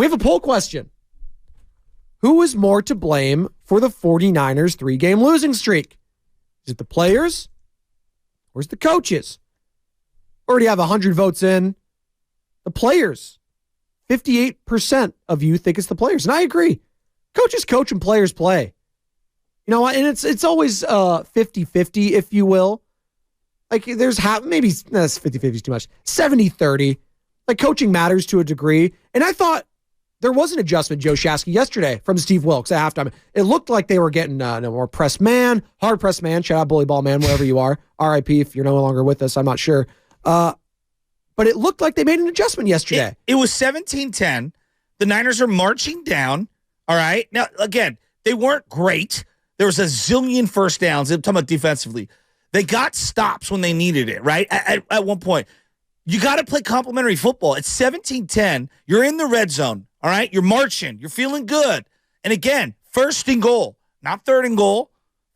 We have a poll question. Who is more to blame for the 49ers 3-game losing streak? Is it the players or is it the coaches? Already have 100 votes in. The players. 58% of you think it's the players. And I agree. Coaches coach and players play. You know what? And it's always 50-50, if you will. Like there's maybe that's 50-50 is too much. 70-30. Like coaching matters to a degree. And I thought there was an adjustment, Joe Shasky, yesterday from Steve Wilkes at halftime. It looked like they were getting more press man, hard press man. Shout out Bully Ball Man, wherever you are. RIP if you're no longer with us. I'm not sure. But it looked like they made an adjustment yesterday. It was 17-10. The Niners are marching down. All right. Now, again, they weren't great. There was a zillion first downs. I'm talking about defensively. They got stops when they needed it, right? At one point. You got to play complementary football. It's 17-10. You're in the red zone. All right. You're marching. You're feeling good. And again, first and goal, not third and goal,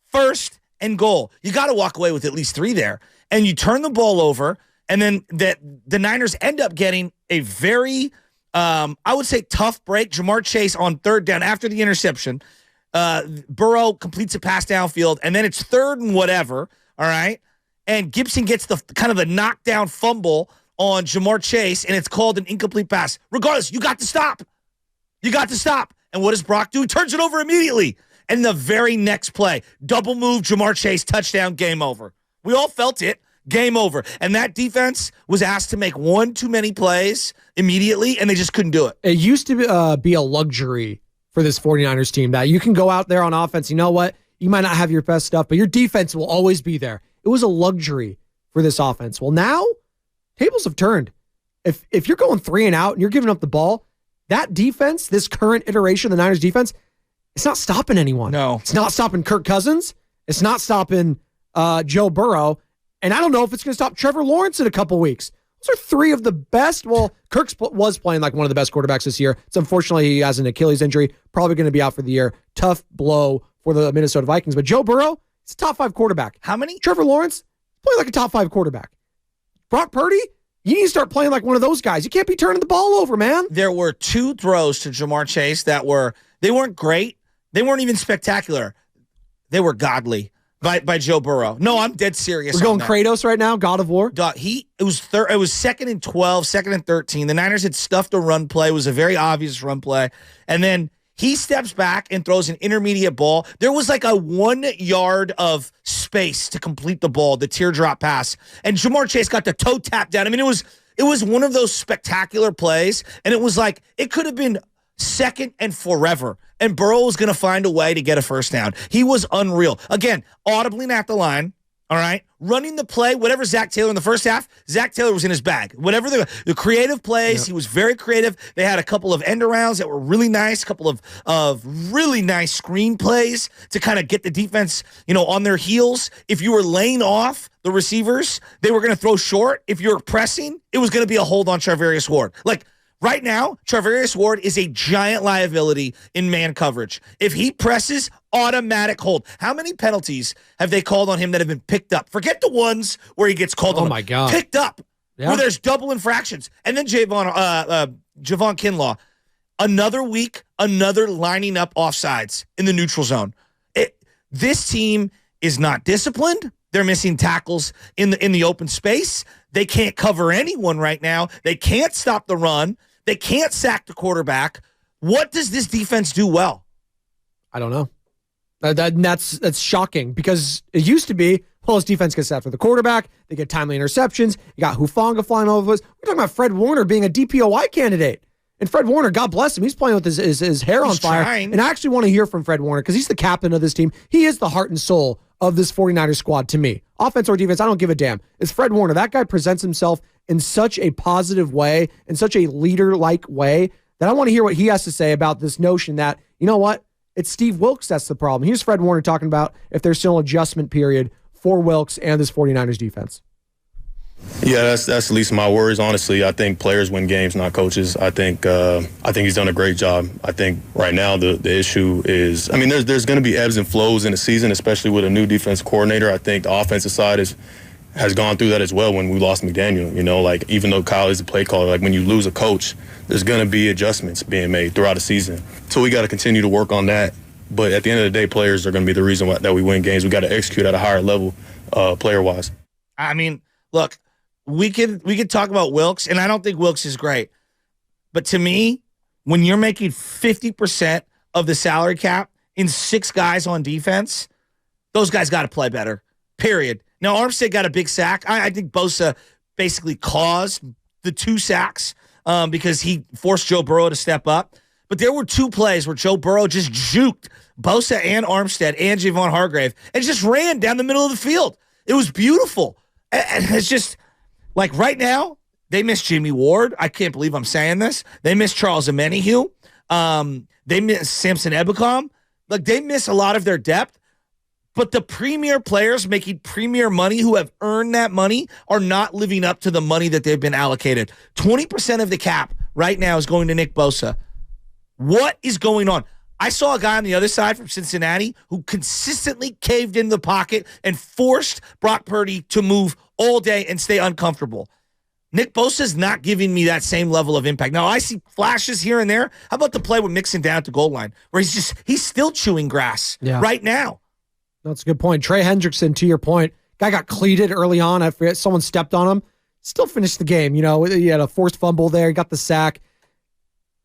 first and goal. You got to walk away with at least 3 there. And you turn the ball over. And then the Niners end up getting a very, I would say, tough break. Jamar Chase on third down after the interception. Burrow completes a pass downfield, and then it's third and whatever, all right? And Gibson gets the kind of a knockdown fumble on Jamar Chase, and it's called an incomplete pass. Regardless, you got to stop. You got to stop. And what does Brock do? He turns it over immediately. And the very next play, double move, Jamar Chase, touchdown, game over. We all felt it. Game over. And that defense was asked to make one too many plays immediately, and they just couldn't do it. It used to be a luxury for this 49ers team that you can go out there on offense. You know what? You might not have your best stuff, but your defense will always be there. It was a luxury for this offense. Well, now, tables have turned. If you're going 3 and out and you're giving up the ball, that defense, this current iteration of the Niners defense, it's not stopping anyone. No. It's not stopping Kirk Cousins. It's not stopping Joe Burrow. And I don't know if it's going to stop Trevor Lawrence in a couple weeks. Those are 3 of the best. Well, Kirk was playing like one of the best quarterbacks this year. So unfortunately, he has an Achilles injury. Probably going to be out for the year. Tough blow for the Minnesota Vikings. But Joe Burrow, he's a top 5 quarterback. How many? Trevor Lawrence, playing like a top 5 quarterback. Brock Purdy, you need to start playing like one of those guys. You can't be turning the ball over, man. There were 2 throws to Jamar Chase that they weren't great. They weren't even spectacular. They were godly. By Joe Burrow. No, I'm dead serious. We're going Kratos right now, God of War. It was 2nd and 12, 2nd and 13. The Niners had stuffed a run play. It was a very obvious run play. And then he steps back and throws an intermediate ball. There was like a 1 yard of space to complete the ball, the teardrop pass. And Jamar Chase got the toe tap down. I mean, it was one of those spectacular plays. And it was like, it could have been second and forever. And Burrow was going to find a way to get a first down. He was unreal. Again, audibly at the line, all right? Running the play, whatever Zach Taylor in the first half, Zach Taylor was in his bag. Whatever the creative plays, He was very creative. They had a couple of end arounds that were really nice, a couple of really nice screen plays to kind of get the defense, on their heels. If you were laying off the receivers, they were going to throw short. If you were pressing, it was going to be a hold on Charvarius Ward. Right now, Charvarius Ward is a giant liability in man coverage. If he presses, automatic hold. How many penalties have they called on him that have been picked up? Forget the ones where he gets called on. Oh, my God. Picked up, where there's double infractions. And then Javon Kinlaw, another week, another lining up offsides in the neutral zone. This team is not disciplined. They're missing tackles in the open space. They can't cover anyone right now. They can't stop the run. They can't sack the quarterback. What does this defense do well? I don't know. That's shocking because it used to be, well, his defense gets after the quarterback. They get timely interceptions. You got Hufanga flying over us. We're talking about Fred Warner being a DPOY candidate. And Fred Warner, God bless him, he's playing with his hair on fire. Trying. And I actually want to hear from Fred Warner because he's the captain of this team. He is the heart and soul of this 49ers squad to me. Offense or defense, I don't give a damn. It's Fred Warner. That guy presents himself in such a positive way, in such a leader-like way, that I want to hear what he has to say about this notion that, you know what, it's Steve Wilkes that's the problem. Here's Fred Warner talking about if there's still an adjustment period for Wilkes and this 49ers defense. Yeah, that's at least my worries, honestly. I think players win games, not coaches. I think he's done a great job. I think right now the issue is, there's going to be ebbs and flows in the season, especially with a new defense coordinator. I think the offensive side has gone through that as well when we lost McDaniel. You know, like even though Kyle is a play caller, like when you lose a coach, there's going to be adjustments being made throughout the season. So we got to continue to work on that. But at the end of the day, players are going to be the reason that we win games. We got to execute at a higher level, player-wise. I mean, look, we could talk about Wilkes, and I don't think Wilkes is great. But to me, when you're making 50% of the salary cap in 6 guys on defense, those guys got to play better, period. Now, Armstead got a big sack. I think Bosa basically caused the 2 sacks because he forced Joe Burrow to step up. But there were 2 plays where Joe Burrow just juked Bosa and Armstead and Javon Hargrave and just ran down the middle of the field. It was beautiful. And it's just, like right now, they miss Jimmy Ward. I can't believe I'm saying this. They miss Charles Omenihu. They miss Samson Ebukam. Like, they miss a lot of their depth. But the premier players making premier money who have earned that money are not living up to the money that they've been allocated. 20% of the cap right now is going to Nick Bosa. What is going on? I saw a guy on the other side from Cincinnati who consistently caved in the pocket and forced Brock Purdy to move all day and stay uncomfortable. Nick Bosa's not giving me that same level of impact. Now, I see flashes here and there. How about the play with Mixon down at the goal line where he's still chewing grass right now? That's a good point. Trey Hendrickson, to your point, guy got cleated early on. I forget, someone stepped on him. Still finished the game. You know, he had a forced fumble there. He got the sack.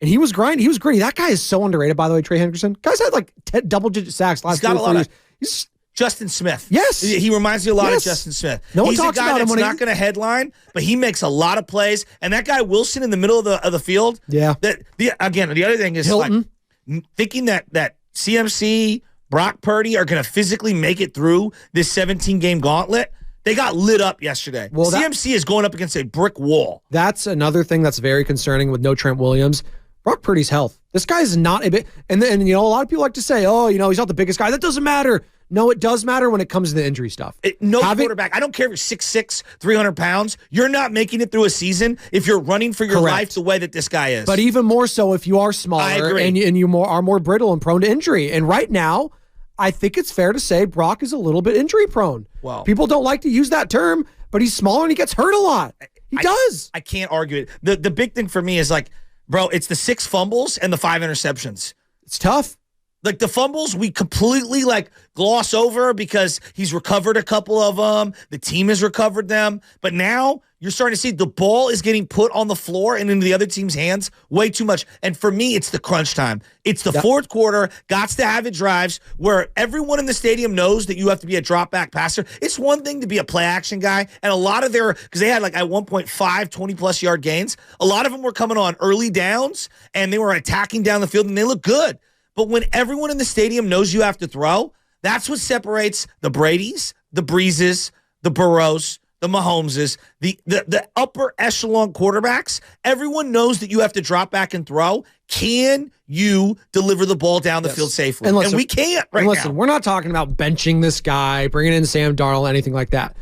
And he was grinding. He was gritty. That guy is so underrated, by the way, Trey Hendrickson. Guy's had like double-digit sacks last 2 years. He's Justin Smith. Yes. He reminds me a lot of Justin Smith. No one He's talks a guy about him that's when not going to headline, but he makes a lot of plays. And that guy Wilson in the middle of the field. Yeah. The other thing is Hilton. Like thinking that CMC, Brock Purdy are going to physically make it through this 17-game gauntlet. They got lit up yesterday. Well, CMC is going up against a brick wall. That's another thing that's very concerning with no Trent Williams. Brock Purdy's health. This guy is not a bit, and you know, a lot of people like to say, oh, you know, he's not the biggest guy. That doesn't matter. No, it does matter when it comes to the injury stuff. Quarterback, I don't care if you're 6'6", 300 pounds, you're not making it through a season if you're running for your life the way that this guy is. But even more so if you are smaller and you are more brittle and prone to injury. And right now, I think it's fair to say Brock is a little bit injury prone. Well, people don't like to use that term, but he's smaller and he gets hurt a lot. He does. I can't argue it. The big thing for me is like, bro, it's the 6 fumbles and the 5 interceptions. It's tough. Like the fumbles, we completely like gloss over because he's recovered a couple of them. The team has recovered them. But now you're starting to see the ball is getting put on the floor and into the other team's hands way too much. And for me, it's the crunch time. It's the fourth quarter. Gots to have it drives where everyone in the stadium knows that you have to be a drop back passer. It's one thing to be a play action guy. And a lot of because they had like at 1.5, 20+ yard gains. A lot of them were coming on early downs and they were attacking down the field and they look good. But when everyone in the stadium knows you have to throw, that's what separates the Bradys, the Breezes, the Burrows, the Mahomeses, the upper echelon quarterbacks. Everyone knows that you have to drop back and throw. Can you deliver the ball down the field safely? And we can't right now. We're not talking about benching this guy, bringing in Sam Darnold, anything like that.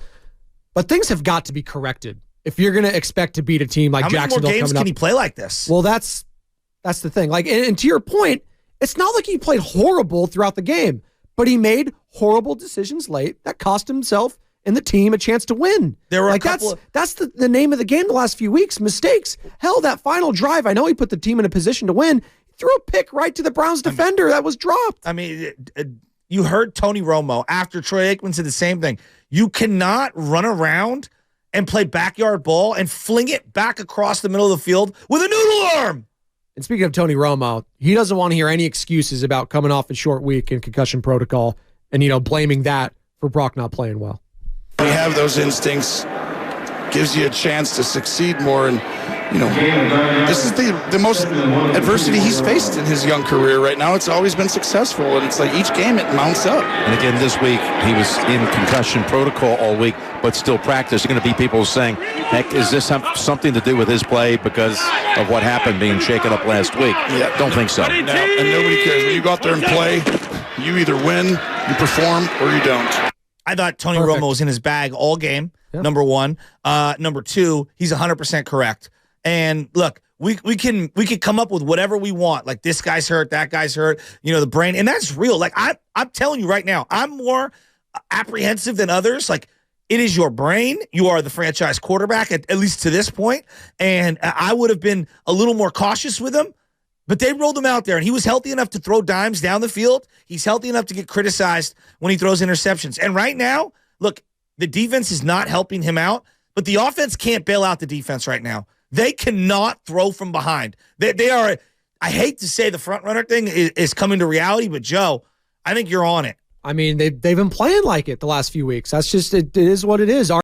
But things have got to be corrected if you're going to expect to beat a team like Jacksonville coming up. How many more games can he play like this? Well, that's the thing. Like, and to your point, it's not like he played horrible throughout the game, but he made horrible decisions late that cost himself and the team a chance to win. There were that's the name of the game the last few weeks. Mistakes. Hell, that final drive, I know he put the team in a position to win. He threw a pick right to the Browns defender that was dropped. I mean, you heard Tony Romo after Troy Aikman said the same thing. You cannot run around and play backyard ball and fling it back across the middle of the field with a noodle arm. And speaking of Tony Romo, he doesn't want to hear any excuses about coming off a short week in concussion protocol and, you know, blaming that for Brock not playing well. When you have those instincts, gives you a chance to succeed more. And, you know, this is the most adversity he's faced in his young career right now. It's always been successful, and it's like each game it mounts up. And again, this week, he was in concussion protocol all week, but still practice. There's going to be people saying, heck, is this something to do with his play because of what happened being shaken up last week? Yeah. Don't think so. No, and nobody cares. When you go out there and play, you either win, you perform, or you don't. I thought Tony Romo was in his bag all game, number one. Number two, he's 100% correct. And look, we can come up with whatever we want. Like this guy's hurt, that guy's hurt, you know, the brain. And that's real. Like I'm telling you right now, I'm more apprehensive than others. Like It is your brain. You are the franchise quarterback, at least to this point. And I would have been a little more cautious with him. But they rolled him out there, and he was healthy enough to throw dimes down the field. He's healthy enough to get criticized when he throws interceptions. And right now, look, the defense is not helping him out, but the offense can't bail out the defense right now. They cannot throw from behind. They are, I hate to say the front runner thing is coming to reality, but Joe, I think you're on it. I mean, they've been playing like it the last few weeks. That's just, it is what it is.